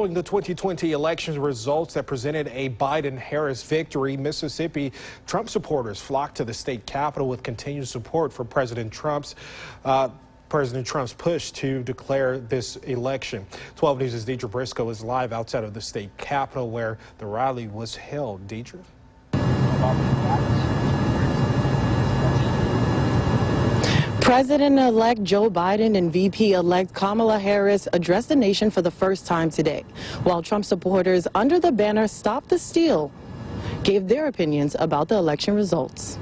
Following the 2020 election results that presented a Biden-Harris victory, Mississippi, Trump supporters flocked to the state capitol with continued support for President Trump's push to declare this election. 12 News' Deidre Briscoe is live outside of the state capitol where the rally was held. Deidre? President-elect Joe Biden and VP-elect Kamala Harris addressed the nation for the first time today, while Trump supporters under the banner Stop the Steal gave their opinions about the election results.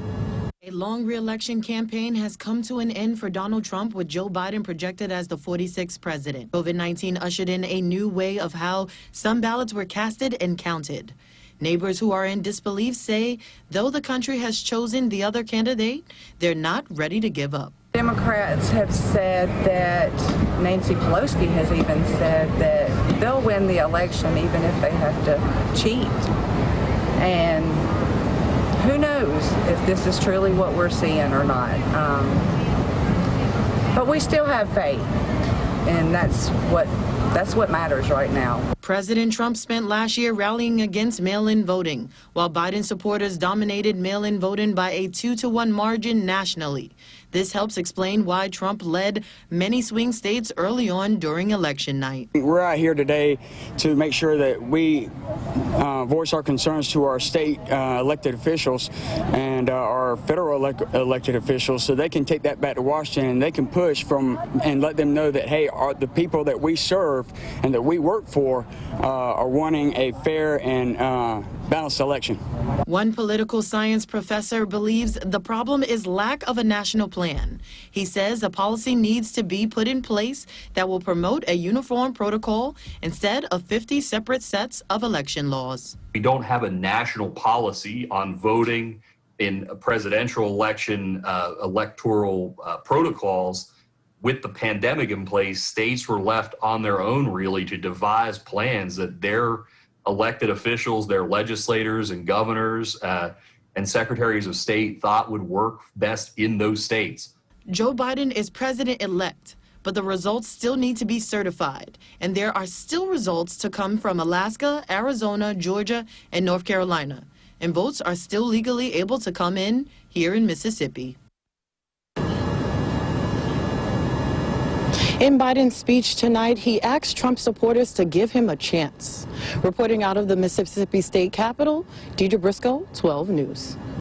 A long re-election campaign has come to an end for Donald Trump, with Joe Biden projected as the 46th president. COVID-19 ushered in a new way of how some ballots were casted and counted. Neighbors who are in disbelief say, though the country has chosen the other candidate, they're not ready to give up. Democrats have said that, Nancy Pelosi has even said that they'll win the election even if they have to cheat. And who knows if this is truly what we're seeing or not. But we still have faith, and that's what matters right now. President Trump spent last year rallying against mail-in voting, while Biden supporters dominated mail-in voting by a 2-to-1 margin nationally. This helps explain why Trump led many swing states early on during election night. We're out here today to make sure that we voice our concerns to our state elected officials and our federal elected officials, so they can take that back to Washington and they can push and let them know that, hey, the people that we serve and that we work for are wanting a fair and balanced election. One political science professor believes the problem is lack of a national plan. He says a policy needs to be put in place that will promote a uniform protocol instead of 50 separate sets of election laws. We don't have a national policy on voting in a presidential election, electoral protocols. With the pandemic in place, states were left on their own, really, to devise plans that their elected officials, their legislators and governors and secretaries of state thought would work best in those states. Joe Biden is president-elect, but the results still need to be certified, and there are still results to come from Alaska, Arizona, Georgia, and North Carolina, and votes are still legally able to come in here in Mississippi. In Biden's speech tonight, he asked Trump supporters to give him a chance. Reporting out of the Mississippi State Capitol, Deidre Briscoe, 12 News.